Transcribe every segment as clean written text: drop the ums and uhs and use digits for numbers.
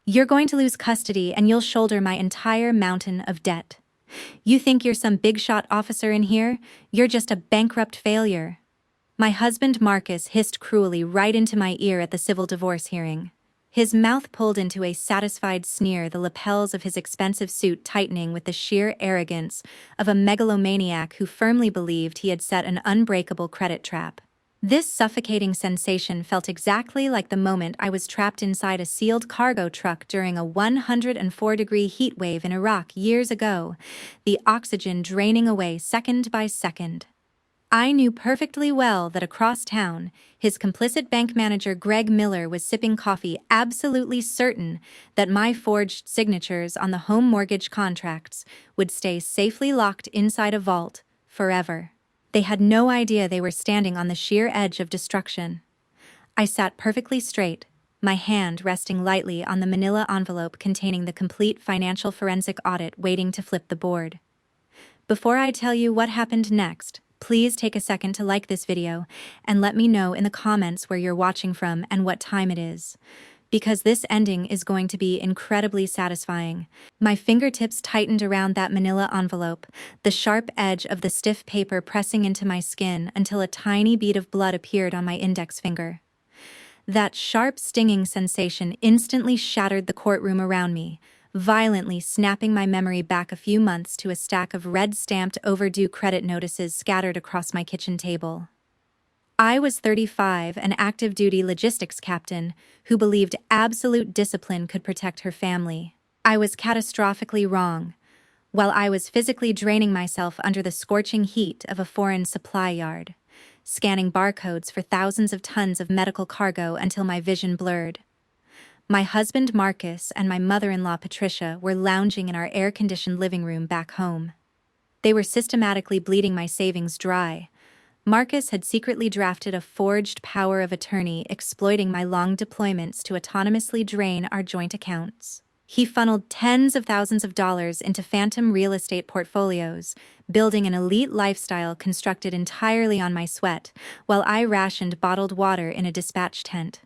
You're going to lose custody and you'll shoulder my entire mountain of debt. You think you're some big-shot officer in here? You're just a bankrupt failure." My husband Marcus hissed cruelly right into my ear at the civil divorce hearing. His mouth pulled into a satisfied sneer, the lapels of his expensive suit tightening with the sheer arrogance of a megalomaniac who firmly believed he had set an unbreakable credit trap. This suffocating sensation felt exactly like the moment I was trapped inside a sealed cargo truck during a 104-degree heat wave in Iraq years ago, the oxygen draining away second by second. I knew perfectly well that across town, his complicit bank manager Greg Miller was sipping coffee, absolutely certain that my forged signatures on the home mortgage contracts would stay safely locked inside a vault forever. They had no idea they were standing on the sheer edge of destruction. I sat perfectly straight, my hand resting lightly on the manila envelope containing the complete financial forensic audit waiting to flip the board. Before I tell you what happened next, please take a second to like this video and let me know in the comments where you're watching from and what time it is. Because this ending is going to be incredibly satisfying. My fingertips tightened around that manila envelope, the sharp edge of the stiff paper pressing into my skin until a tiny bead of blood appeared on my index finger. That sharp, stinging sensation instantly shattered the courtroom around me, violently snapping my memory back a few months to a stack of red-stamped overdue credit notices scattered across my kitchen table. I was 35, an active-duty logistics captain who believed absolute discipline could protect her family. I was catastrophically wrong, while I was physically draining myself under the scorching heat of a foreign supply yard, scanning barcodes for thousands of tons of medical cargo until my vision blurred. My husband Marcus and my mother-in-law Patricia were lounging in our air-conditioned living room back home. They were systematically bleeding my savings dry. Marcus had secretly drafted a forged power of attorney exploiting my long deployments to autonomously drain our joint accounts. He funneled tens of thousands of dollars into phantom real estate portfolios, building an elite lifestyle constructed entirely on my sweat, while I rationed bottled water in a dispatch tent.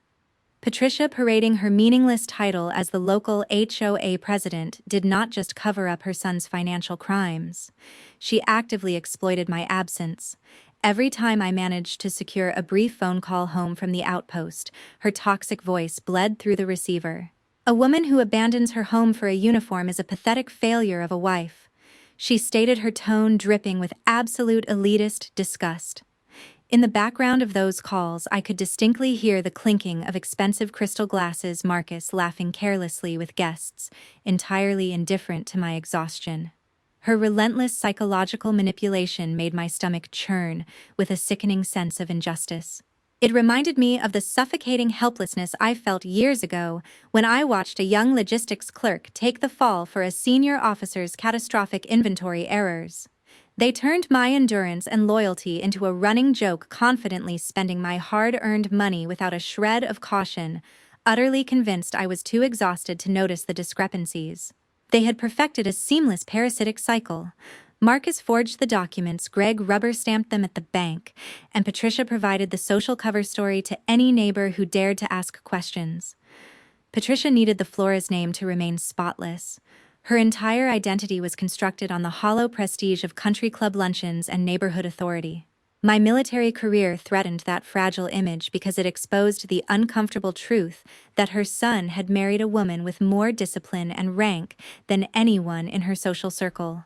Patricia, parading her meaningless title as the local HOA president, did not just cover up her son's financial crimes. She actively exploited my absence. Every time I managed to secure a brief phone call home from the outpost, her toxic voice bled through the receiver. "A woman who abandons her home for a uniform is a pathetic failure of a wife," she stated, her tone dripping with absolute elitist disgust. In the background of those calls, I could distinctly hear the clinking of expensive crystal glasses, Marcus laughing carelessly with guests, entirely indifferent to my exhaustion. Her relentless psychological manipulation made my stomach churn with a sickening sense of injustice. It reminded me of the suffocating helplessness I felt years ago when I watched a young logistics clerk take the fall for a senior officer's catastrophic inventory errors. They turned my endurance and loyalty into a running joke, confidently spending my hard-earned money without a shred of caution, utterly convinced I was too exhausted to notice the discrepancies. They had perfected a seamless parasitic cycle. Marcus forged the documents, Greg rubber-stamped them at the bank, and Patricia provided the social cover story to any neighbor who dared to ask questions. Patricia needed the Flora's name to remain spotless. Her entire identity was constructed on the hollow prestige of country club luncheons and neighborhood authority. My military career threatened that fragile image because it exposed the uncomfortable truth that her son had married a woman with more discipline and rank than anyone in her social circle.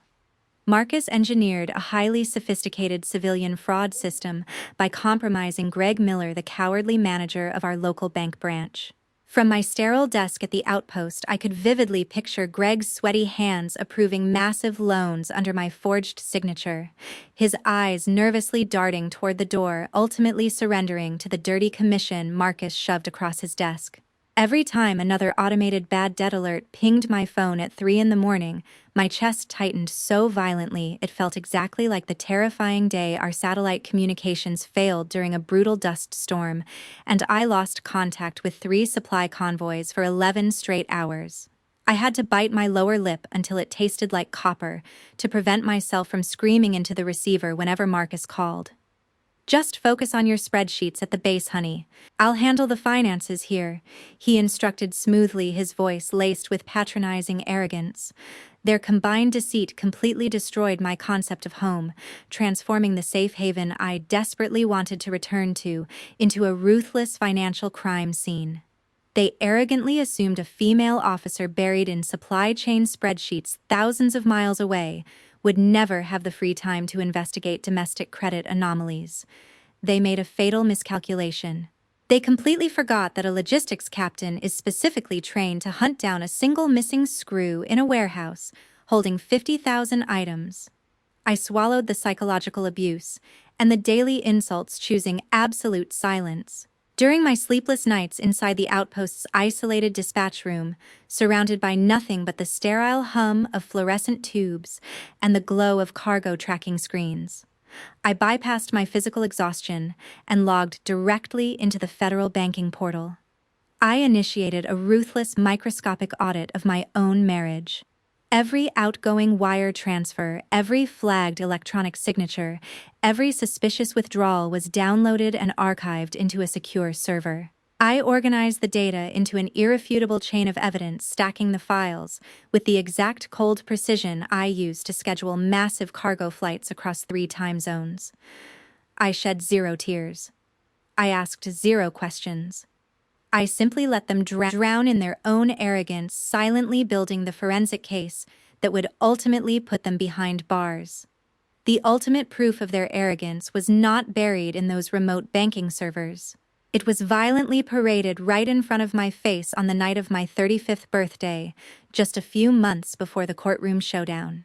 Marcus engineered a highly sophisticated civilian fraud system by compromising Greg Miller, the cowardly manager of our local bank branch. From my sterile desk at the outpost, I could vividly picture Greg's sweaty hands approving massive loans under my forged signature, his eyes nervously darting toward the door, ultimately surrendering to the dirty commission Marcus shoved across his desk. Every time another automated bad debt alert pinged my phone at 3 in the morning, my chest tightened so violently it felt exactly like the terrifying day our satellite communications failed during a brutal dust storm, and I lost contact with 3 supply convoys for 11 straight hours. I had to bite my lower lip until it tasted like copper to prevent myself from screaming into the receiver whenever Marcus called. Just focus on your spreadsheets at the base, honey. I'll handle the finances here, he instructed smoothly, his voice laced with patronizing arrogance. Their combined deceit completely destroyed my concept of home, transforming the safe haven I desperately wanted to return to into a ruthless financial crime scene. They arrogantly assumed a female officer buried in supply chain spreadsheets thousands of miles away would never have the free time to investigate domestic credit anomalies. They made a fatal miscalculation. They completely forgot that a logistics captain is specifically trained to hunt down a single missing screw in a warehouse holding 50,000 items. I swallowed the psychological abuse and the daily insults, choosing absolute silence. During my sleepless nights inside the outpost's isolated dispatch room, surrounded by nothing but the sterile hum of fluorescent tubes and the glow of cargo tracking screens, I bypassed my physical exhaustion and logged directly into the federal banking portal. I initiated a ruthless microscopic audit of my own marriage. Every outgoing wire transfer, every flagged electronic signature, every suspicious withdrawal was downloaded and archived into a secure server. I organized the data into an irrefutable chain of evidence, stacking the files with the exact cold precision I used to schedule massive cargo flights across 3 time zones. I shed 0 tears. I asked 0 questions. I simply let them drown in their own arrogance, silently building the forensic case that would ultimately put them behind bars. The ultimate proof of their arrogance was not buried in those remote banking servers. It was violently paraded right in front of my face on the night of my 35th birthday, just a few months before the courtroom showdown.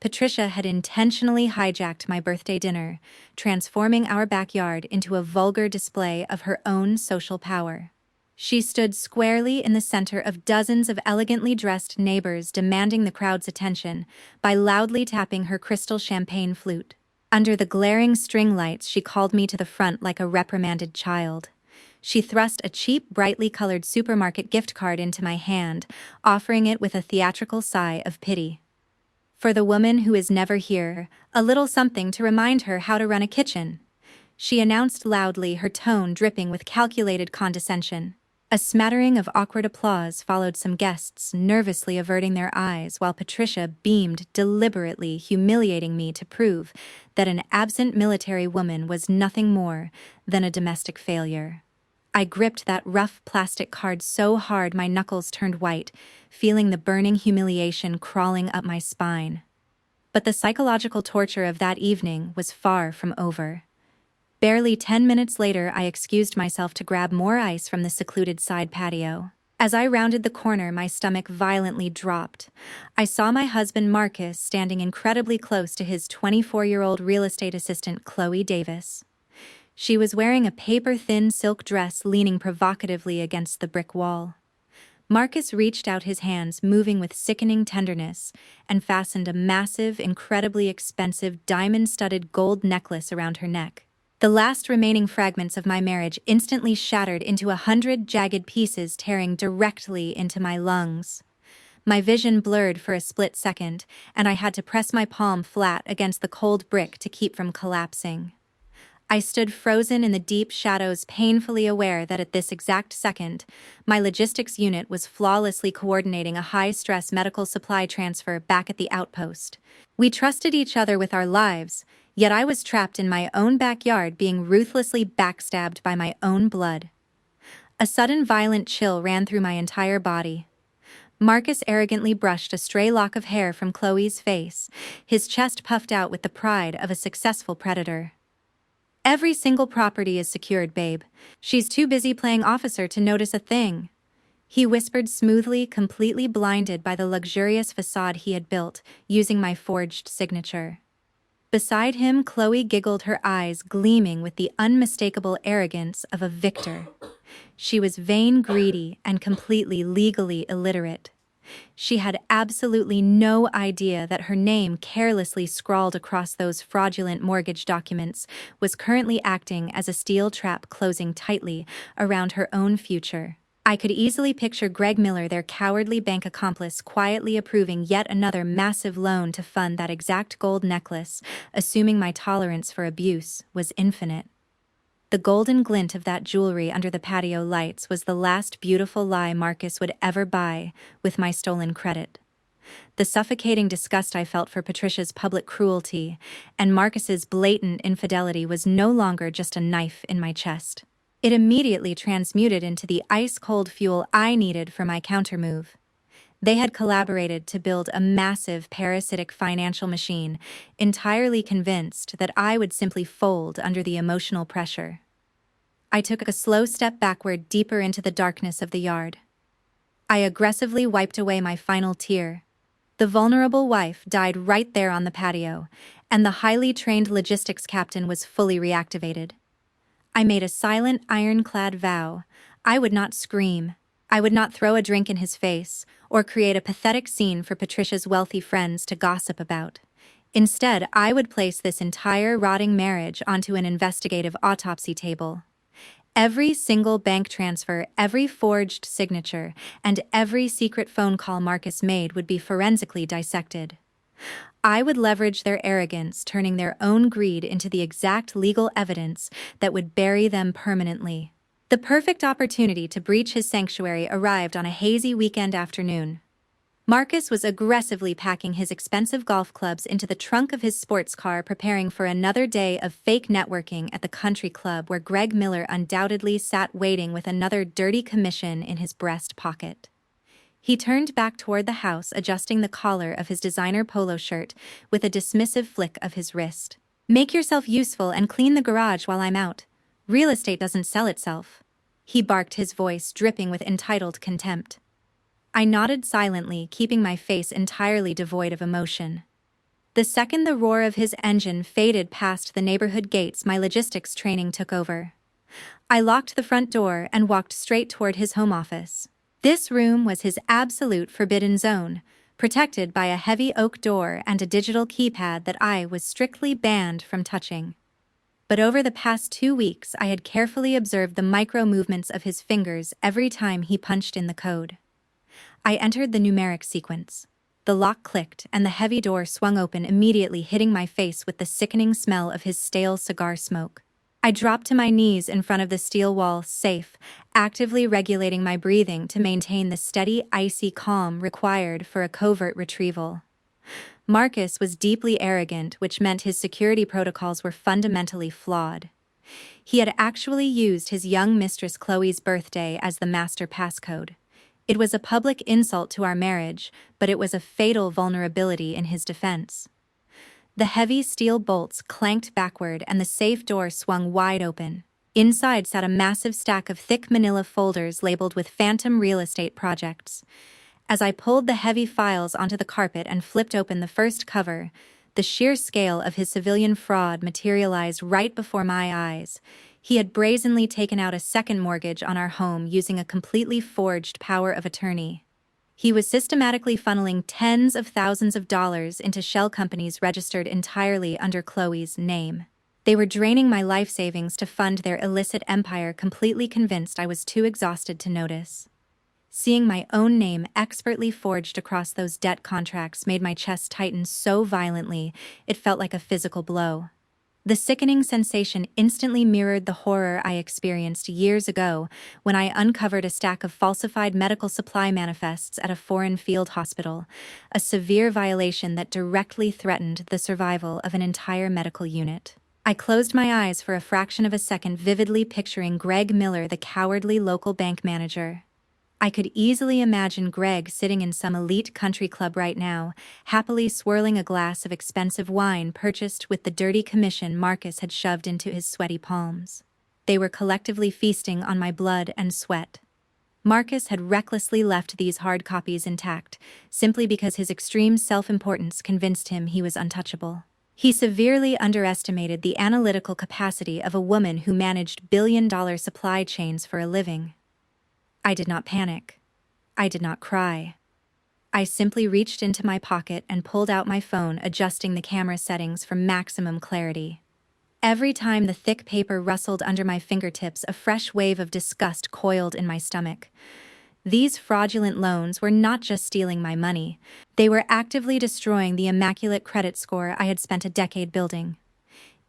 Patricia had intentionally hijacked my birthday dinner, transforming our backyard into a vulgar display of her own social power. She stood squarely in the center of dozens of elegantly dressed neighbors, demanding the crowd's attention by loudly tapping her crystal champagne flute. Under the glaring string lights, she called me to the front like a reprimanded child. She thrust a cheap, brightly colored supermarket gift card into my hand, offering it with a theatrical sigh of pity. For the woman who is never here, a little something to remind her how to run a kitchen, she announced loudly, her tone dripping with calculated condescension. A smattering of awkward applause followed, some guests nervously averting their eyes while Patricia beamed, deliberately humiliating me to prove that an absent military woman was nothing more than a domestic failure. I gripped that rough plastic card so hard my knuckles turned white, feeling the burning humiliation crawling up my spine. But the psychological torture of that evening was far from over. Barely 10 minutes later, I excused myself to grab more ice from the secluded side patio. As I rounded the corner, my stomach violently dropped. I saw my husband Marcus standing incredibly close to his 24-year-old real estate assistant, Chloe Davis. She was wearing a paper-thin silk dress, leaning provocatively against the brick wall. Marcus reached out his hands, moving with sickening tenderness, and fastened a massive, incredibly expensive, diamond-studded gold necklace around her neck. The last remaining fragments of my marriage instantly shattered into 100 jagged pieces, tearing directly into my lungs. My vision blurred for a split second, and I had to press my palm flat against the cold brick to keep from collapsing. I stood frozen in the deep shadows, painfully aware that at this exact second, my logistics unit was flawlessly coordinating a high-stress medical supply transfer back at the outpost. We trusted each other with our lives, yet I was trapped in my own backyard, being ruthlessly backstabbed by my own blood. A sudden violent chill ran through my entire body. Marcus arrogantly brushed a stray lock of hair from Chloe's face, his chest puffed out with the pride of a successful predator. "Every single property is secured, babe. She's too busy playing officer to notice a thing," he whispered smoothly, completely blinded by the luxurious facade he had built, using my forged signature. Beside him, Chloe giggled, her eyes gleaming with the unmistakable arrogance of a victor. She was vain, greedy, and completely legally illiterate. She had absolutely no idea that her name, carelessly scrawled across those fraudulent mortgage documents, was currently acting as a steel trap closing tightly around her own future. I could easily picture Greg Miller, their cowardly bank accomplice, quietly approving yet another massive loan to fund that exact gold necklace, assuming my tolerance for abuse was infinite. The golden glint of that jewelry under the patio lights was the last beautiful lie Marcus would ever buy with my stolen credit. The suffocating disgust I felt for Patricia's public cruelty and Marcus's blatant infidelity was no longer just a knife in my chest. It immediately transmuted into the ice-cold fuel I needed for my countermove. They had collaborated to build a massive parasitic financial machine, entirely convinced that I would simply fold under the emotional pressure. I took a slow step backward, deeper into the darkness of the yard. I aggressively wiped away my final tear. The vulnerable wife died right there on the patio, and the highly trained logistics captain was fully reactivated. I made a silent, ironclad vow. I would not scream. I would not throw a drink in his face, or create a pathetic scene for Patricia's wealthy friends to gossip about. Instead, I would place this entire rotting marriage onto an investigative autopsy table. Every single bank transfer, every forged signature, and every secret phone call Marcus made would be forensically dissected. I would leverage their arrogance, turning their own greed into the exact legal evidence that would bury them permanently. The perfect opportunity to breach his sanctuary arrived on a hazy weekend afternoon. Marcus was aggressively packing his expensive golf clubs into the trunk of his sports car, preparing for another day of fake networking at the country club where Greg Miller undoubtedly sat waiting with another dirty commission in his breast pocket. He turned back toward the house, adjusting the collar of his designer polo shirt with a dismissive flick of his wrist. "Make yourself useful and clean the garage while I'm out. Real estate doesn't sell itself," he barked, his voice dripping with entitled contempt. I nodded silently, keeping my face entirely devoid of emotion. The second the roar of his engine faded past the neighborhood gates, my logistics training took over. I locked the front door and walked straight toward his home office. This room was his absolute forbidden zone, protected by a heavy oak door and a digital keypad that I was strictly banned from touching. But over the past 2 weeks, I had carefully observed the micro-movements of his fingers every time he punched in the code. I entered the numeric sequence. The lock clicked, and the heavy door swung open, immediately hitting my face with the sickening smell of his stale cigar smoke. I dropped to my knees in front of the steel wall safe, actively regulating my breathing to maintain the steady, icy calm required for a covert retrieval. Marcus was deeply arrogant, which meant his security protocols were fundamentally flawed. He had actually used his young mistress Chloe's birthday as the master passcode. It was a public insult to our marriage, but it was a fatal vulnerability in his defense. The heavy steel bolts clanked backward and the safe door swung wide open. Inside sat a massive stack of thick manila folders labeled with phantom real estate projects. As I pulled the heavy files onto the carpet and flipped open the first cover, the sheer scale of his civilian fraud materialized right before my eyes. He had brazenly taken out a second mortgage on our home using a completely forged power of attorney. He was systematically funneling tens of thousands of dollars into shell companies registered entirely under Chloe's name. They were draining my life savings to fund their illicit empire, completely convinced I was too exhausted to notice. Seeing my own name expertly forged across those debt contracts made my chest tighten so violently it felt like a physical blow. The sickening sensation instantly mirrored the horror I experienced years ago when I uncovered a stack of falsified medical supply manifests at a foreign field hospital, a severe violation that directly threatened the survival of an entire medical unit. I closed my eyes for a fraction of a second, vividly picturing Greg Miller, the cowardly local bank manager. I could easily imagine Greg sitting in some elite country club right now, happily swirling a glass of expensive wine purchased with the dirty commission Marcus had shoved into his sweaty palms. They were collectively feasting on my blood and sweat. Marcus had recklessly left these hard copies intact, simply because his extreme self-importance convinced him he was untouchable. He severely underestimated the analytical capacity of a woman who managed billion-dollar supply chains for a living. I did not panic. I did not cry. I simply reached into my pocket and pulled out my phone, adjusting the camera settings for maximum clarity. Every time the thick paper rustled under my fingertips, a fresh wave of disgust coiled in my stomach. These fraudulent loans were not just stealing my money, they were actively destroying the immaculate credit score I had spent a decade building.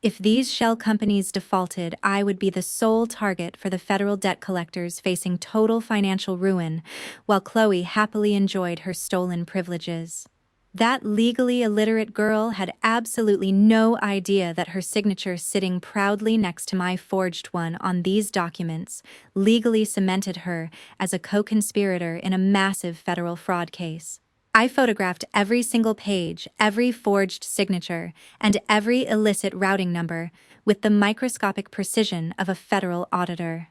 If these shell companies defaulted, I would be the sole target for the federal debt collectors facing total financial ruin, while Chloe happily enjoyed her stolen privileges. That legally illiterate girl had absolutely no idea that her signature sitting proudly next to my forged one on these documents legally cemented her as a co-conspirator in a massive federal fraud case. I photographed every single page, every forged signature, and every illicit routing number with the microscopic precision of a federal auditor.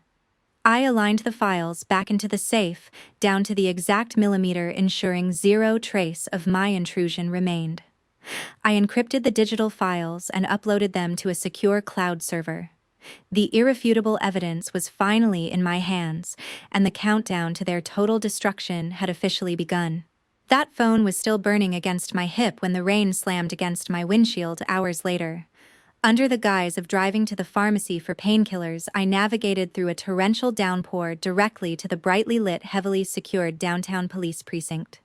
I aligned the files back into the safe, down to the exact millimeter, ensuring zero trace of my intrusion remained. I encrypted the digital files and uploaded them to a secure cloud server. The irrefutable evidence was finally in my hands, and the countdown to their total destruction had officially begun. That phone was still burning against my hip when the rain slammed against my windshield hours later. Under the guise of driving to the pharmacy for painkillers, I navigated through a torrential downpour directly to the brightly lit, heavily secured downtown police precinct.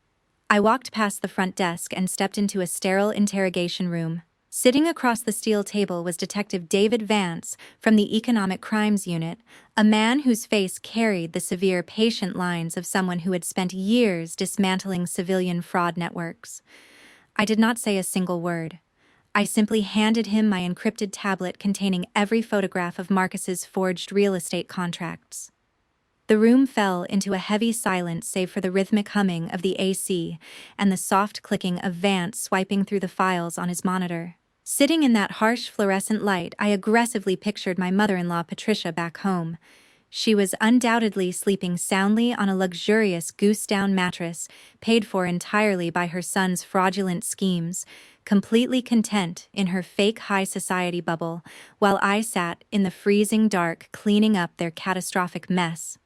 I walked past the front desk and stepped into a sterile interrogation room. Sitting across the steel table was Detective David Vance from the Economic Crimes Unit, a man whose face carried the severe, patient lines of someone who had spent years dismantling civilian fraud networks. I did not say a single word. I simply handed him my encrypted tablet containing every photograph of Marcus's forged real estate contracts. The room fell into a heavy silence save for the rhythmic humming of the AC and the soft clicking of Vance swiping through the files on his monitor. Sitting in that harsh fluorescent light, I aggressively pictured my mother-in-law Patricia back home. She was undoubtedly sleeping soundly on a luxurious goose-down mattress, paid for entirely by her son's fraudulent schemes, completely content in her fake high society bubble, while I sat in the freezing dark cleaning up their catastrophic mess.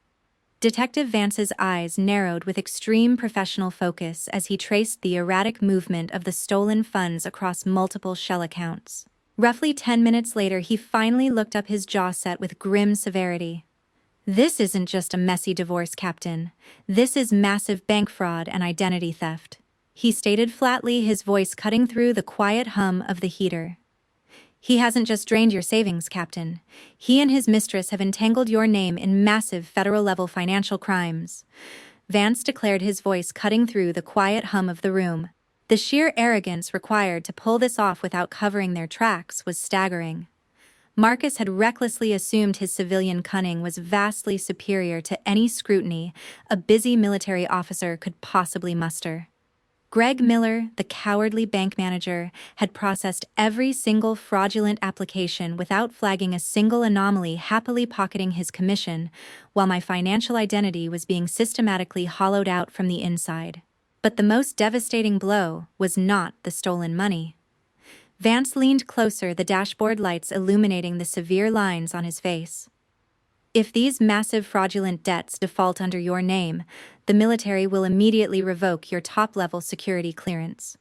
Detective Vance's eyes narrowed with extreme professional focus as he traced the erratic movement of the stolen funds across multiple shell accounts. Roughly 10 minutes later, he finally looked up, his jaw set with grim severity. "This isn't just a messy divorce, Captain. This is massive bank fraud and identity theft," he stated flatly, his voice cutting through the quiet hum of the heater. "He hasn't just drained your savings, Captain. He and his mistress have entangled your name in massive federal-level financial crimes," Vance declared, his voice cutting through the quiet hum of the room. The sheer arrogance required to pull this off without covering their tracks was staggering. Marcus had recklessly assumed his civilian cunning was vastly superior to any scrutiny a busy military officer could possibly muster. Greg Miller, the cowardly bank manager, had processed every single fraudulent application without flagging a single anomaly, happily pocketing his commission, while my financial identity was being systematically hollowed out from the inside. But the most devastating blow was not the stolen money. Vance leaned closer, the dashboard lights illuminating the severe lines on his face. "If these massive fraudulent debts default under your name, the military will immediately revoke your top-level security clearance,"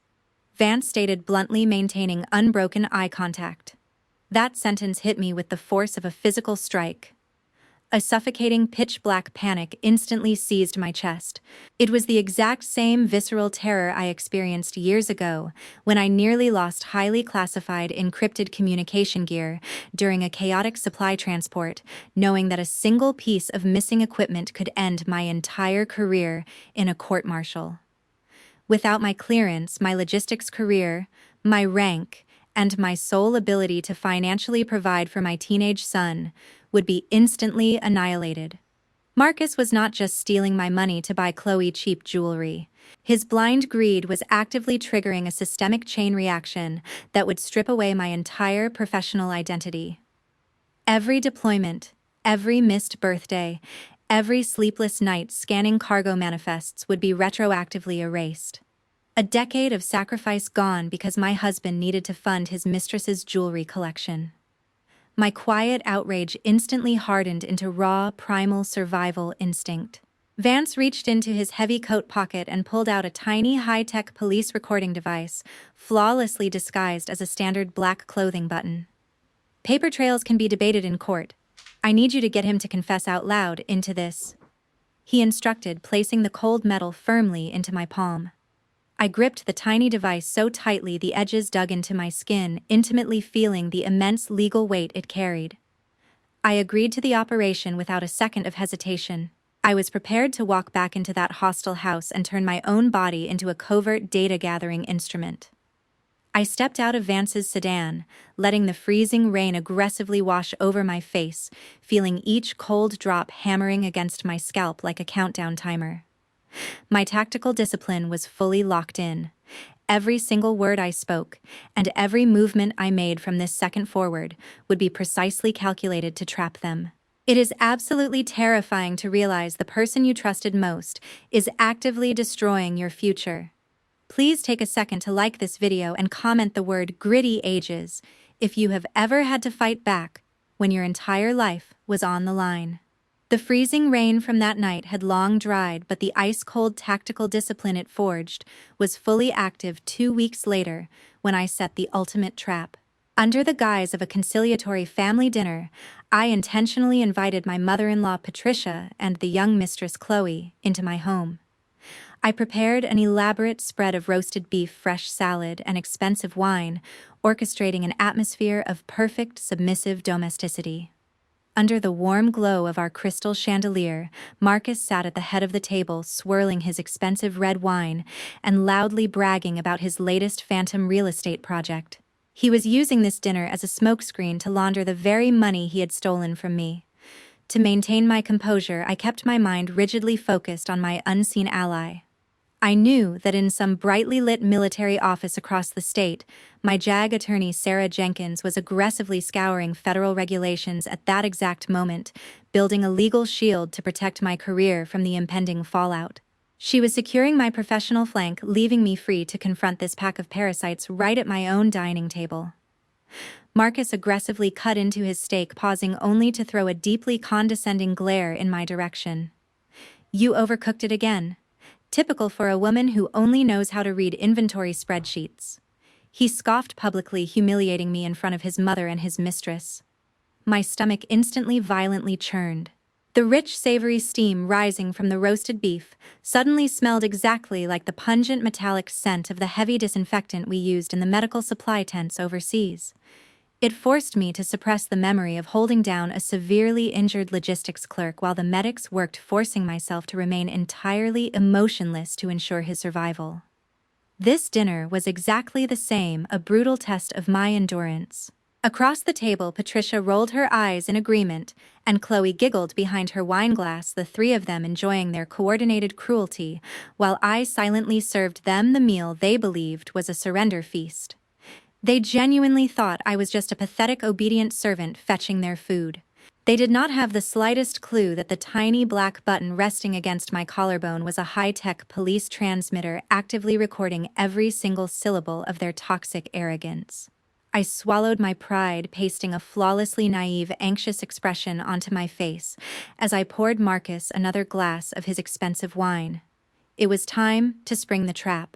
Vance stated bluntly, maintaining unbroken eye contact. That sentence hit me with the force of a physical strike. A suffocating pitch-black panic instantly seized my chest. It was the exact same visceral terror I experienced years ago when I nearly lost highly classified encrypted communication gear during a chaotic supply transport, knowing that a single piece of missing equipment could end my entire career in a court-martial. Without my clearance, my logistics career, my rank, and my sole ability to financially provide for my teenage son would be instantly annihilated. Marcus was not just stealing my money to buy Chloe cheap jewelry. His blind greed was actively triggering a systemic chain reaction that would strip away my entire professional identity. Every deployment, every missed birthday, every sleepless night scanning cargo manifests would be retroactively erased. A decade of sacrifice gone because my husband needed to fund his mistress's jewelry collection. My quiet outrage instantly hardened into raw, primal survival instinct. Vance reached into his heavy coat pocket and pulled out a tiny high-tech police recording device, flawlessly disguised as a standard black clothing button. Paper trails can be debated in court. I need you to get him to confess out loud into this," he instructed, placing the cold metal firmly into my palm. I gripped the tiny device so tightly the edges dug into my skin, intimately feeling the immense legal weight it carried. I agreed to the operation without a second of hesitation. I was prepared to walk back into that hostile house and turn my own body into a covert data-gathering instrument. I stepped out of Vance's sedan, letting the freezing rain aggressively wash over my face, feeling each cold drop hammering against my scalp like a countdown timer. My tactical discipline was fully locked in. Every single word I spoke, and every movement I made from this second forward, would be precisely calculated to trap them. It is absolutely terrifying to realize the person you trusted most is actively destroying your future. Please take a second to like this video and comment the word "gritty ages" if you have ever had to fight back when your entire life was on the line. The freezing rain from that night had long dried, but the ice-cold tactical discipline it forged was fully active 2 weeks later when I set the ultimate trap. Under the guise of a conciliatory family dinner, I intentionally invited my mother-in-law Patricia and the young mistress Chloe into my home. I prepared an elaborate spread of roasted beef, fresh salad, and expensive wine, orchestrating an atmosphere of perfect submissive domesticity. Under the warm glow of our crystal chandelier, Marcus sat at the head of the table, swirling his expensive red wine and loudly bragging about his latest phantom real estate project. He was using this dinner as a smokescreen to launder the very money he had stolen from me. To maintain my composure, I kept my mind rigidly focused on my unseen ally. I knew that in some brightly lit military office across the state, my JAG attorney Sarah Jenkins was aggressively scouring federal regulations at that exact moment, building a legal shield to protect my career from the impending fallout. She was securing my professional flank, leaving me free to confront this pack of parasites right at my own dining table. Marcus aggressively cut into his steak, pausing only to throw a deeply condescending glare in my direction. "You overcooked it again. Typical for a woman who only knows how to read inventory spreadsheets." He scoffed publicly, humiliating me in front of his mother and his mistress. My stomach instantly violently churned. The rich, savory steam rising from the roasted beef suddenly smelled exactly like the pungent metallic scent of the heavy disinfectant we used in the medical supply tents overseas. It forced me to suppress the memory of holding down a severely injured logistics clerk while the medics worked, forcing myself to remain entirely emotionless to ensure his survival. This dinner was exactly the same, a brutal test of my endurance. Across the table, Patricia rolled her eyes in agreement, and Chloe giggled behind her wineglass, the three of them enjoying their coordinated cruelty, while I silently served them the meal they believed was a surrender feast. They genuinely thought I was just a pathetic, obedient servant fetching their food. They did not have the slightest clue that the tiny black button resting against my collarbone was a high-tech police transmitter actively recording every single syllable of their toxic arrogance. I swallowed my pride, pasting a flawlessly naive, anxious expression onto my face as I poured Marcus another glass of his expensive wine. It was time to spring the trap.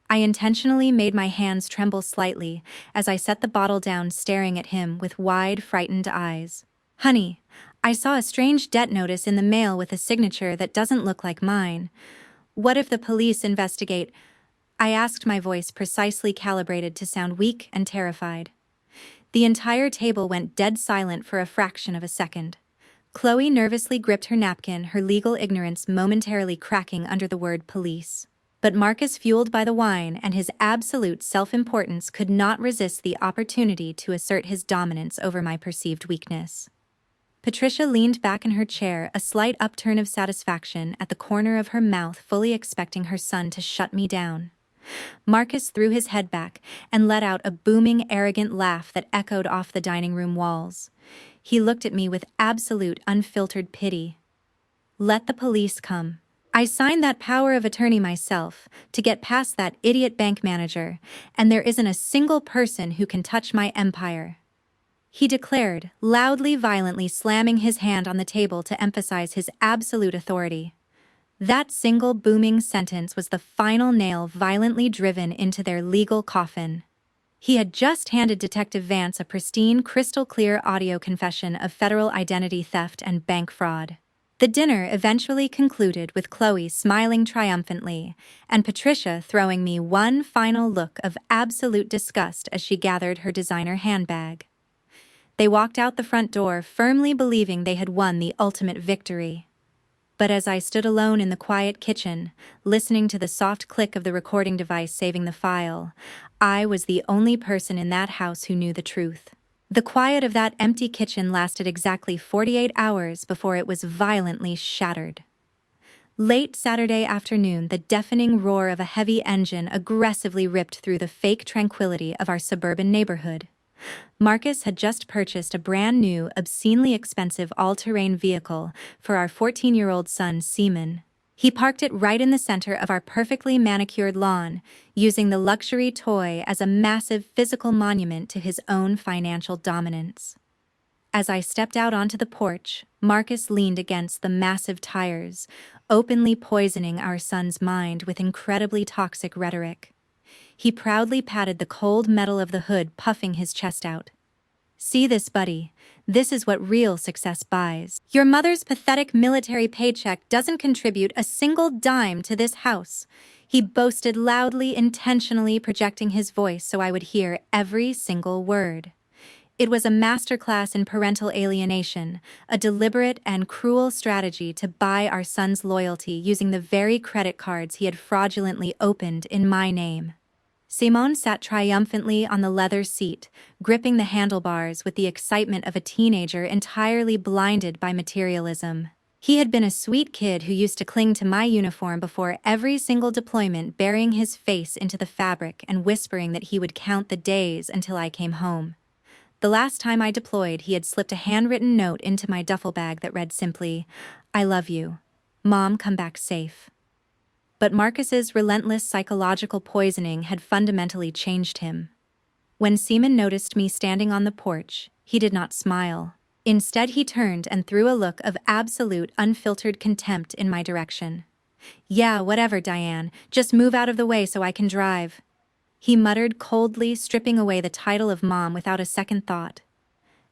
I intentionally made my hands tremble slightly as I set the bottle down, staring at him with wide, frightened eyes. "Honey, I saw a strange debt notice in the mail with a signature that doesn't look like mine. What if the police investigate?" I asked, my voice precisely calibrated to sound weak and terrified. The entire table went dead silent for a fraction of a second. Chloe nervously gripped her napkin, her legal ignorance momentarily cracking under the word police. But Marcus, fueled by the wine and his absolute self-importance, could not resist the opportunity to assert his dominance over my perceived weakness. Patricia leaned back in her chair, a slight upturn of satisfaction at the corner of her mouth, fully expecting her son to shut me down. Marcus threw his head back and let out a booming, arrogant laugh that echoed off the dining room walls. He looked at me with absolute, unfiltered pity. "Let the police come. I signed that power of attorney myself to get past that idiot bank manager, and there isn't a single person who can touch my empire," he declared, loudly, violently slamming his hand on the table to emphasize his absolute authority. That single booming sentence was the final nail violently driven into their legal coffin. He had just handed Detective Vance a pristine, crystal-clear audio confession of federal identity theft and bank fraud. The dinner eventually concluded with Chloe smiling triumphantly, and Patricia throwing me one final look of absolute disgust as she gathered her designer handbag. They walked out the front door, firmly believing they had won the ultimate victory. But as I stood alone in the quiet kitchen, listening to the soft click of the recording device saving the file, I was the only person in that house who knew the truth. The quiet of that empty kitchen lasted exactly 48 hours before it was violently shattered. Late Saturday afternoon, the deafening roar of a heavy engine aggressively ripped through the fake tranquility of our suburban neighborhood. Marcus had just purchased a brand-new, obscenely expensive all-terrain vehicle for our 14-year-old son, Seaman. He parked it right in the center of our perfectly manicured lawn, using the luxury toy as a massive physical monument to his own financial dominance. As I stepped out onto the porch, Marcus leaned against the massive tires, openly poisoning our son's mind with incredibly toxic rhetoric. He proudly patted the cold metal of the hood, puffing his chest out. "See this, buddy? This is what real success buys. Your mother's pathetic military paycheck doesn't contribute a single dime to this house," he boasted loudly, intentionally projecting his voice so I would hear every single word. It was a masterclass in parental alienation, a deliberate and cruel strategy to buy our son's loyalty using the very credit cards he had fraudulently opened in my name. Simone sat triumphantly on the leather seat, gripping the handlebars with the excitement of a teenager entirely blinded by materialism. He had been a sweet kid who used to cling to my uniform before every single deployment, burying his face into the fabric and whispering that he would count the days until I came home. The last time I deployed, he had slipped a handwritten note into my duffel bag that read simply, "I love you. Mom, come back safe." But Marcus's relentless psychological poisoning had fundamentally changed him. When Seaman noticed me standing on the porch, he did not smile. Instead, he turned and threw a look of absolute, unfiltered contempt in my direction. "Yeah, whatever, Diane. Just move out of the way so I can drive," he muttered coldly, stripping away the title of mom without a second thought.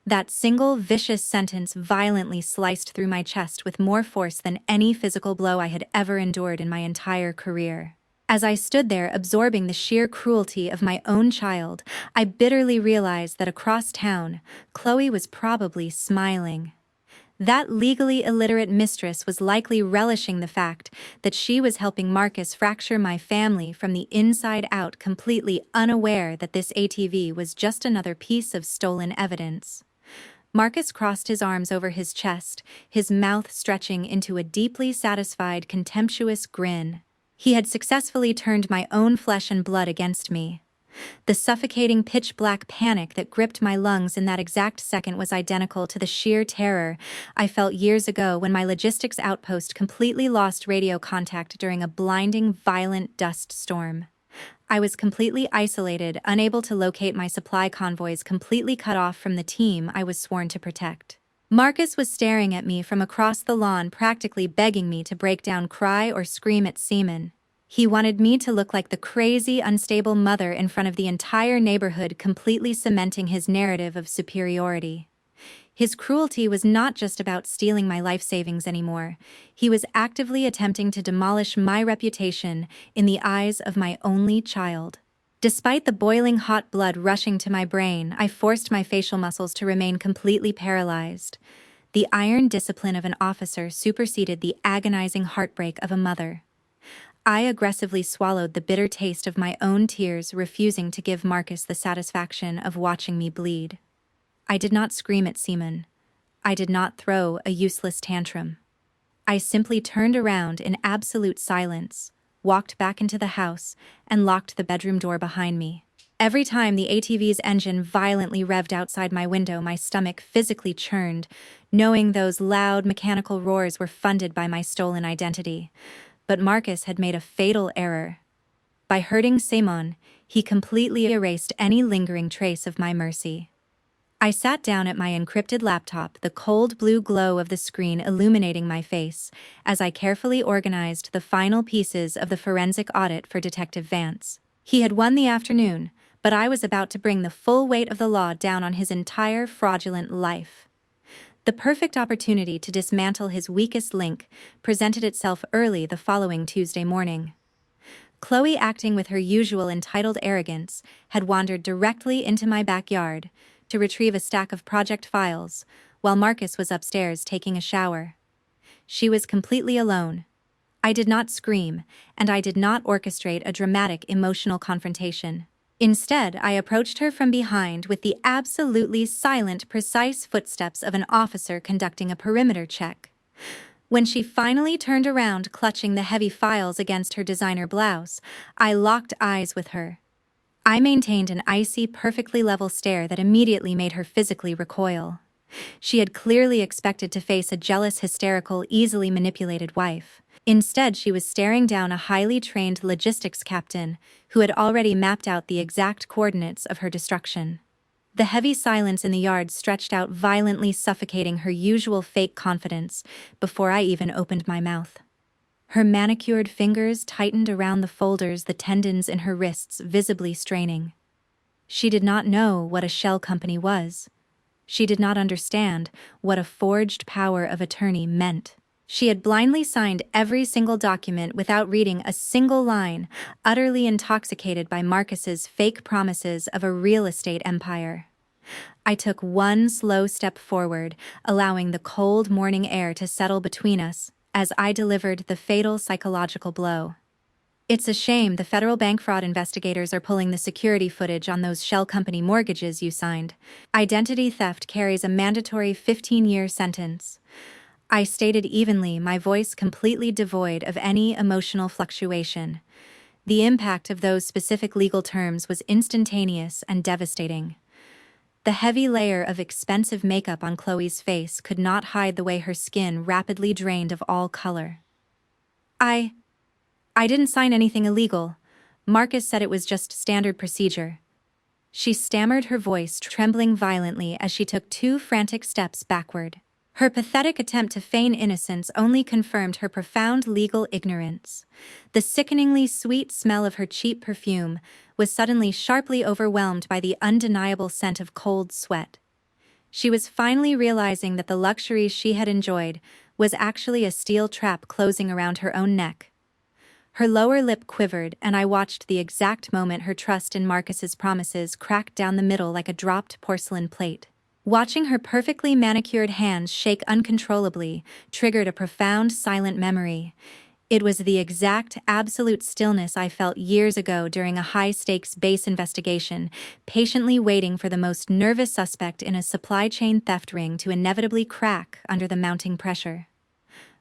That single vicious sentence violently sliced through my chest with more force than any physical blow I had ever endured in my entire career. As I stood there absorbing the sheer cruelty of my own child, I bitterly realized that across town, Chloe was probably smiling. That legally illiterate mistress was likely relishing the fact that she was helping Marcus fracture my family from the inside out, completely unaware that this ATV was just another piece of stolen evidence. Marcus crossed his arms over his chest, his mouth stretching into a deeply satisfied, contemptuous grin. He had successfully turned my own flesh and blood against me. The suffocating pitch-black panic that gripped my lungs in that exact second was identical to the sheer terror I felt years ago when my logistics outpost completely lost radio contact during a blinding, violent dust storm. I was completely isolated, unable to locate my supply convoys, completely cut off from the team I was sworn to protect. Marcus was staring at me from across the lawn, practically begging me to break down, cry, or scream at Seaman. He wanted me to look like the crazy, unstable mother in front of the entire neighborhood, completely cementing his narrative of superiority. His cruelty was not just about stealing my life savings anymore. He was actively attempting to demolish my reputation in the eyes of my only child. Despite the boiling hot blood rushing to my brain, I forced my facial muscles to remain completely paralyzed. The iron discipline of an officer superseded the agonizing heartbreak of a mother. I aggressively swallowed the bitter taste of my own tears, refusing to give Marcus the satisfaction of watching me bleed. I did not scream at Seaman. I did not throw a useless tantrum. I simply turned around in absolute silence, walked back into the house, and locked the bedroom door behind me. Every time the ATV's engine violently revved outside my window, my stomach physically churned, knowing those loud mechanical roars were funded by my stolen identity. But Marcus had made a fatal error. By hurting Seaman, he completely erased any lingering trace of my mercy. I sat down at my encrypted laptop, the cold blue glow of the screen illuminating my face, as I carefully organized the final pieces of the forensic audit for Detective Vance. He had won the afternoon, but I was about to bring the full weight of the law down on his entire fraudulent life. The perfect opportunity to dismantle his weakest link presented itself early the following Tuesday morning. Chloe, acting with her usual entitled arrogance, had wandered directly into my backyard to retrieve a stack of project files, while Marcus was upstairs taking a shower. She was completely alone. I did not scream, and I did not orchestrate a dramatic emotional confrontation. Instead, I approached her from behind with the absolutely silent, precise footsteps of an officer conducting a perimeter check. When she finally turned around, clutching the heavy files against her designer blouse, I locked eyes with her. I maintained an icy, perfectly level stare that immediately made her physically recoil. She had clearly expected to face a jealous, hysterical, easily manipulated wife. Instead, she was staring down a highly trained logistics captain who had already mapped out the exact coordinates of her destruction. The heavy silence in the yard stretched out, violently suffocating her usual fake confidence before I even opened my mouth. Her manicured fingers tightened around the folders, the tendons in her wrists visibly straining. She did not know what a shell company was. She did not understand what a forged power of attorney meant. She had blindly signed every single document without reading a single line, utterly intoxicated by Marcus's fake promises of a real estate empire. I took one slow step forward, allowing the cold morning air to settle between us as I delivered the fatal psychological blow. It's a shame the federal bank fraud investigators are pulling the security footage on those shell company mortgages you signed. Identity theft carries a mandatory 15-year sentence. I stated evenly, my voice completely devoid of any emotional fluctuation. The impact of those specific legal terms was instantaneous and devastating. The heavy layer of expensive makeup on Chloe's face could not hide the way her skin rapidly drained of all color. I didn't sign anything illegal. Marcus said it was just standard procedure. She stammered, her voice trembling violently as she took 2 frantic steps backward. Her pathetic attempt to feign innocence only confirmed her profound legal ignorance. The sickeningly sweet smell of her cheap perfume was suddenly sharply overwhelmed by the undeniable scent of cold sweat. She was finally realizing that the luxury she had enjoyed was actually a steel trap closing around her own neck. Her lower lip quivered, and I watched the exact moment her trust in Marcus's promises cracked down the middle like a dropped porcelain plate. Watching her perfectly manicured hands shake uncontrollably triggered a profound, silent memory. It was the exact, absolute stillness I felt years ago during a high-stakes base investigation, patiently waiting for the most nervous suspect in a supply chain theft ring to inevitably crack under the mounting pressure.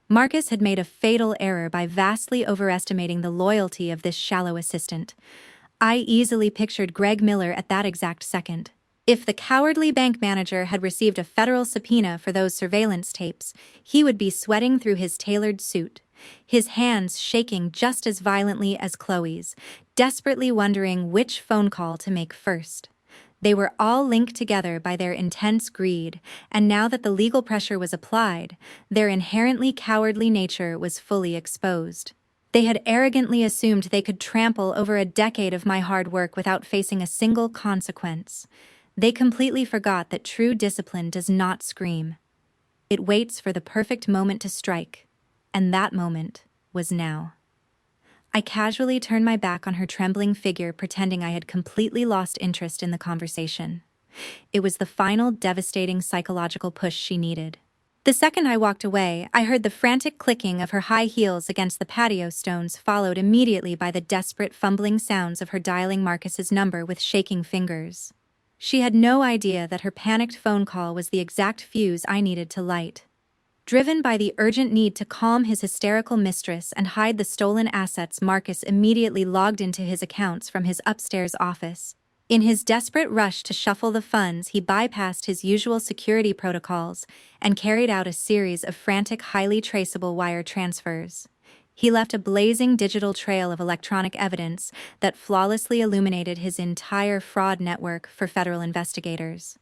Marcus had made a fatal error by vastly overestimating the loyalty of this shallow assistant. I easily pictured Greg Miller at that exact second. If the cowardly bank manager had received a federal subpoena for those surveillance tapes, he would be sweating through his tailored suit, his hands shaking just as violently as Chloe's, desperately wondering which phone call to make first. They were all linked together by their intense greed, and now that the legal pressure was applied, their inherently cowardly nature was fully exposed. They had arrogantly assumed they could trample over a decade of my hard work without facing a single consequence. They completely forgot that true discipline does not scream. It waits for the perfect moment to strike, and that moment was now. I casually turned my back on her trembling figure, pretending I had completely lost interest in the conversation. It was the final devastating psychological push she needed. The second I walked away, I heard the frantic clicking of her high heels against the patio stones, followed immediately by the desperate fumbling sounds of her dialing Marcus's number with shaking fingers. She had no idea that her panicked phone call was the exact fuse I needed to light. Driven by the urgent need to calm his hysterical mistress and hide the stolen assets, Marcus immediately logged into his accounts from his upstairs office. In his desperate rush to shuffle the funds, he bypassed his usual security protocols and carried out a series of frantic, highly traceable wire transfers. He left a blazing digital trail of electronic evidence that flawlessly illuminated his entire fraud network for federal investigators.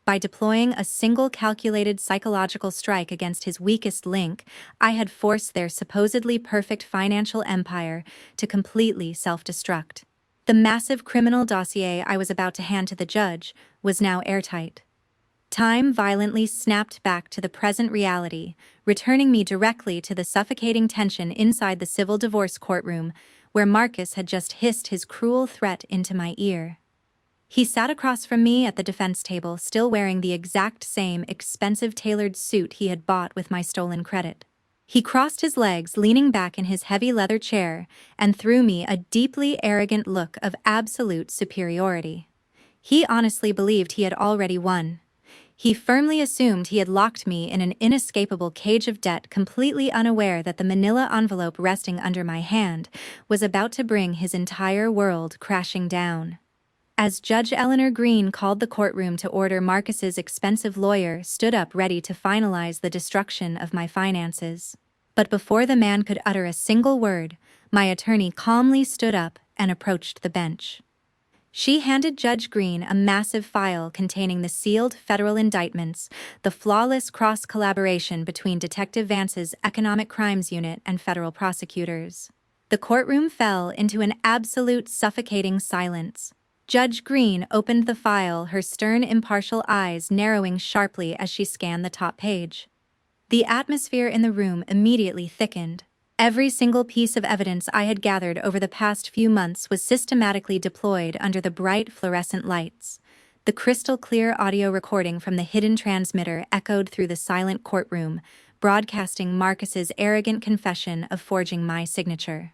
By deploying a single calculated psychological strike against his weakest link, I had forced their supposedly perfect financial empire to completely self-destruct. The massive criminal dossier I was about to hand to the judge was now airtight. Time violently snapped back to the present reality, returning me directly to the suffocating tension inside the civil divorce courtroom, where Marcus had just hissed his cruel threat into my ear. He sat across from me at the defense table, still wearing the exact same expensive tailored suit he had bought with my stolen credit. He crossed his legs, leaning back in his heavy leather chair, and threw me a deeply arrogant look of absolute superiority. He honestly believed he had already won. He firmly assumed he had locked me in an inescapable cage of debt, completely unaware that the manila envelope resting under my hand was about to bring his entire world crashing down. As Judge Eleanor Green called the courtroom to order, Marcus's expensive lawyer stood up, ready to finalize the destruction of my finances. But before the man could utter a single word, my attorney calmly stood up and approached the bench. She handed Judge Green a massive file containing the sealed federal indictments, the flawless cross-collaboration between Detective Vance's Economic Crimes Unit and federal prosecutors. The courtroom fell into an absolute suffocating silence. Judge Green opened the file, her stern, impartial eyes narrowing sharply as she scanned the top page. The atmosphere in the room immediately thickened. Every single piece of evidence I had gathered over the past few months was systematically deployed under the bright fluorescent lights. The crystal-clear audio recording from the hidden transmitter echoed through the silent courtroom, broadcasting Marcus's arrogant confession of forging my signature.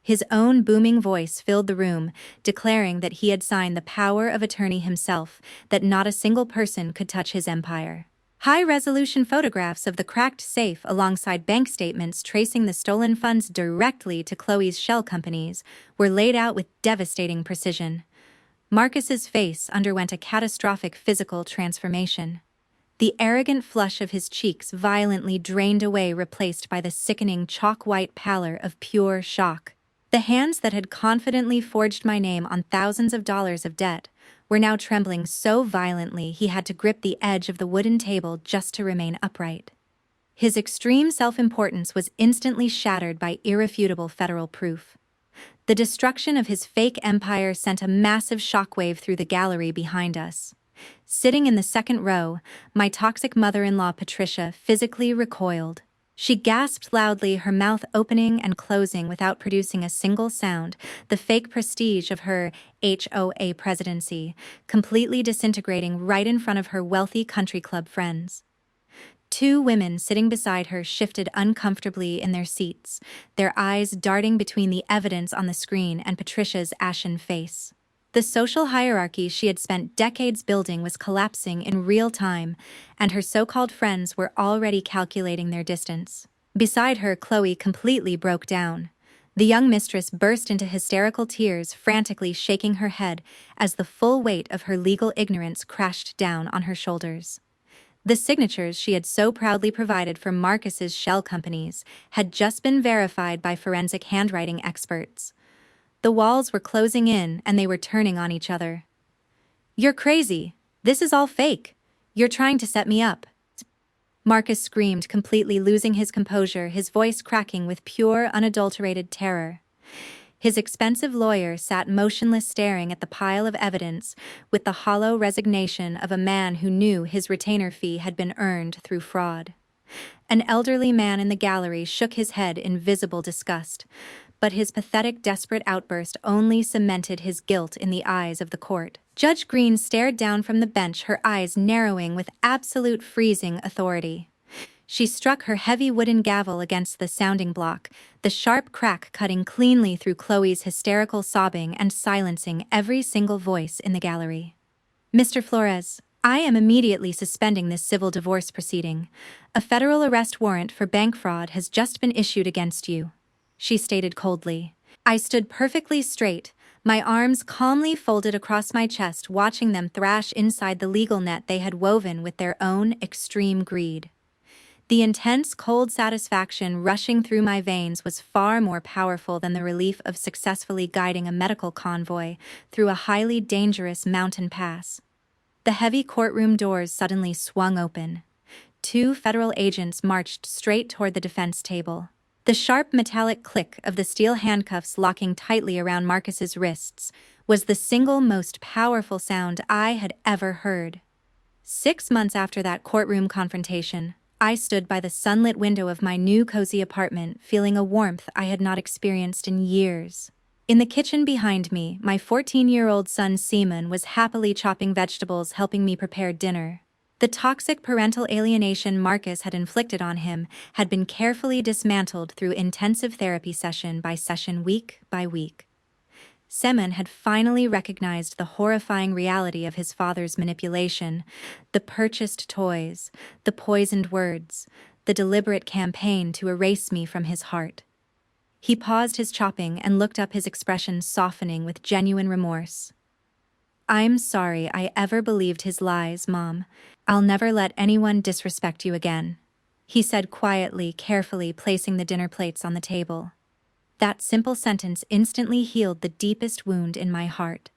His own booming voice filled the room, declaring that he had signed the power of attorney himself, that not a single person could touch his empire. High-resolution photographs of the cracked safe alongside bank statements tracing the stolen funds directly to Chloe's shell companies were laid out with devastating precision. Marcus's face underwent a catastrophic physical transformation. The arrogant flush of his cheeks violently drained away, replaced by the sickening chalk-white pallor of pure shock. The hands that had confidently forged my name on thousands of dollars of debt were now trembling so violently he had to grip the edge of the wooden table just to remain upright. His extreme self-importance was instantly shattered by irrefutable federal proof. The destruction of his fake empire sent a massive shockwave through the gallery behind us. Sitting in the second row, my toxic mother-in-law Patricia physically recoiled. She gasped loudly, her mouth opening and closing without producing a single sound, the fake prestige of her HOA presidency completely disintegrating right in front of her wealthy country club friends. Two women sitting beside her shifted uncomfortably in their seats, their eyes darting between the evidence on the screen and Patricia's ashen face. The social hierarchy she had spent decades building was collapsing in real time, and her so-called friends were already calculating their distance. Beside her, Chloe completely broke down. The young mistress burst into hysterical tears, frantically shaking her head as the full weight of her legal ignorance crashed down on her shoulders. The signatures she had so proudly provided for Marcus's shell companies had just been verified by forensic handwriting experts. The walls were closing in and they were turning on each other. "You're crazy. This is all fake. You're trying to set me up," Marcus screamed, completely losing his composure, his voice cracking with pure, unadulterated terror. His expensive lawyer sat motionless, staring at the pile of evidence with the hollow resignation of a man who knew his retainer fee had been earned through fraud. An elderly man in the gallery shook his head in visible disgust, but his pathetic, desperate outburst only cemented his guilt in the eyes of the court. Judge Green stared down from the bench, her eyes narrowing with absolute freezing authority. She struck her heavy wooden gavel against the sounding block, the sharp crack cutting cleanly through Chloe's hysterical sobbing and silencing every single voice in the gallery. "Mr. Flores, I am immediately suspending this civil divorce proceeding. A federal arrest warrant for bank fraud has just been issued against you," she stated coldly. I stood perfectly straight, my arms calmly folded across my chest, watching them thrash inside the legal net they had woven with their own extreme greed. The intense, cold satisfaction rushing through my veins was far more powerful than the relief of successfully guiding a medical convoy through a highly dangerous mountain pass. The heavy courtroom doors suddenly swung open. Two federal agents marched straight toward the defense table. The sharp metallic click of the steel handcuffs locking tightly around Marcus's wrists was the single most powerful sound I had ever heard. 6 months after that courtroom confrontation, I stood by the sunlit window of my new cozy apartment, feeling a warmth I had not experienced in years. In the kitchen behind me, my 14-year-old son Seaman was happily chopping vegetables, helping me prepare dinner. The toxic parental alienation Marcus had inflicted on him had been carefully dismantled through intensive therapy session by session, week by week. Seaman had finally recognized the horrifying reality of his father's manipulation, the purchased toys, the poisoned words, the deliberate campaign to erase me from his heart. He paused his chopping and looked up, his expression softening with genuine remorse. "I'm sorry I ever believed his lies, Mom. I'll never let anyone disrespect you again," he said quietly, carefully placing the dinner plates on the table. That simple sentence instantly healed the deepest wound in my heart.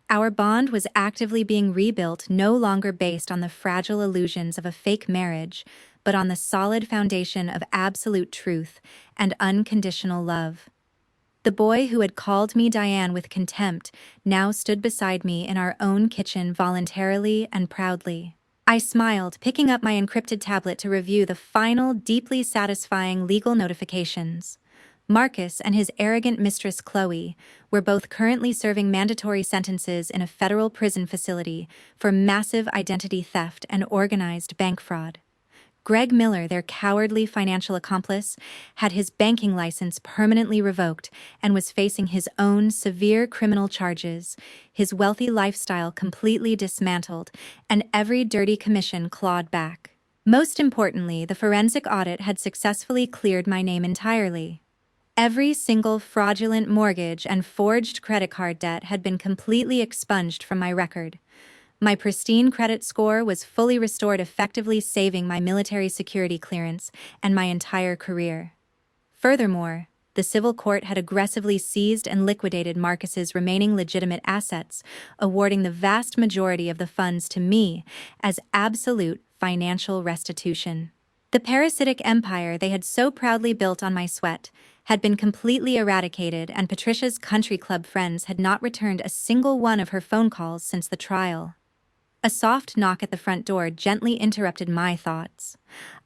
Our bond was actively being rebuilt, no longer based on the fragile illusions of a fake marriage, but on the solid foundation of absolute truth and unconditional love. The boy who had called me Diane with contempt now stood beside me in our own kitchen, voluntarily and proudly. I smiled, picking up my encrypted tablet to review the final, deeply satisfying legal notifications. Marcus and his arrogant mistress Chloe were both currently serving mandatory sentences in a federal prison facility for massive identity theft and organized bank fraud. Greg Miller, their cowardly financial accomplice, had his banking license permanently revoked and was facing his own severe criminal charges, his wealthy lifestyle completely dismantled, and every dirty commission clawed back. Most importantly, the forensic audit had successfully cleared my name entirely. Every single fraudulent mortgage and forged credit card debt had been completely expunged from my record. My pristine credit score was fully restored, effectively saving my military security clearance and my entire career. Furthermore, the civil court had aggressively seized and liquidated Marcus's remaining legitimate assets, awarding the vast majority of the funds to me as absolute financial restitution. The parasitic empire they had so proudly built on my sweat had been completely eradicated, and Patricia's country club friends had not returned a single one of her phone calls since the trial. A soft knock at the front door gently interrupted my thoughts.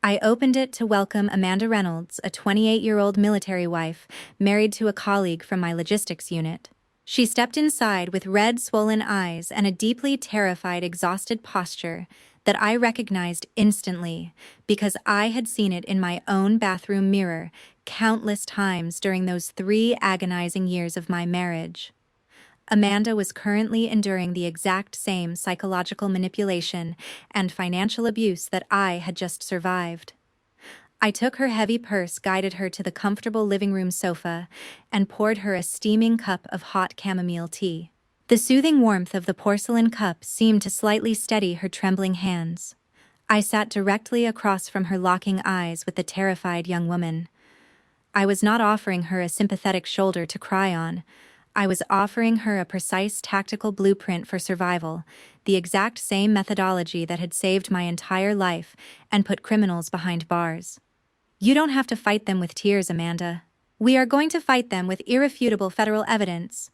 I opened it to welcome Amanda Reynolds, a 28-year-old military wife, married to a colleague from my logistics unit. She stepped inside with red, swollen eyes and a deeply terrified, exhausted posture that I recognized instantly because I had seen it in my own bathroom mirror countless times during those 3 agonizing years of my marriage. Amanda was currently enduring the exact same psychological manipulation and financial abuse that I had just survived. I took her heavy purse, guided her to the comfortable living room sofa, and poured her a steaming cup of hot chamomile tea. The soothing warmth of the porcelain cup seemed to slightly steady her trembling hands. I sat directly across from her, locking eyes with the terrified young woman. I was not offering her a sympathetic shoulder to cry on. I was offering her a precise tactical blueprint for survival, the exact same methodology that had saved my entire life and put criminals behind bars. "You don't have to fight them with tears, Amanda. We are going to fight them with irrefutable federal evidence,"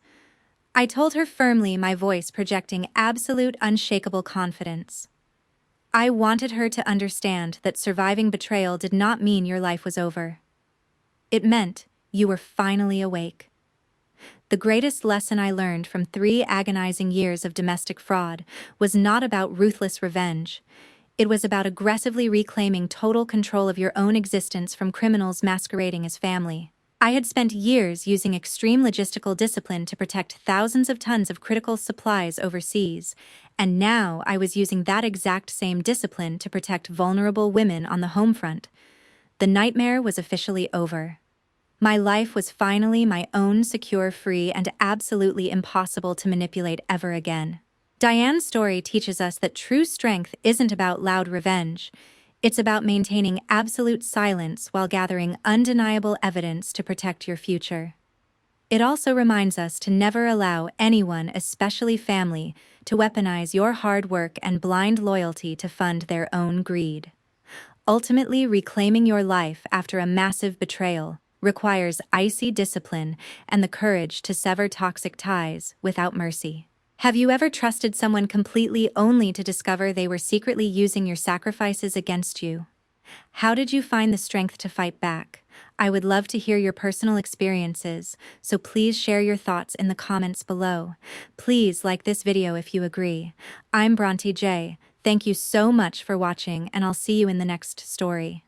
I told her firmly, my voice projecting absolute, unshakable confidence. I wanted her to understand that surviving betrayal did not mean your life was over. It meant you were finally awake. The greatest lesson I learned from 3 agonizing years of domestic fraud was not about ruthless revenge. It was about aggressively reclaiming total control of your own existence from criminals masquerading as family. I had spent years using extreme logistical discipline to protect thousands of tons of critical supplies overseas, and now I was using that exact same discipline to protect vulnerable women on the home front. The nightmare was officially over. My life was finally my own, secure, free, and absolutely impossible to manipulate ever again. Diane's story teaches us that true strength isn't about loud revenge. It's about maintaining absolute silence while gathering undeniable evidence to protect your future. It also reminds us to never allow anyone, especially family, to weaponize your hard work and blind loyalty to fund their own greed. Ultimately, reclaiming your life after a massive betrayal requires icy discipline and the courage to sever toxic ties without mercy. Have you ever trusted someone completely only to discover they were secretly using your sacrifices against you? How did you find the strength to fight back? I would love to hear your personal experiences, so please share your thoughts in the comments below. Please like this video if you agree. I'm Bronte J. Thank you so much for watching, and I'll see you in the next story.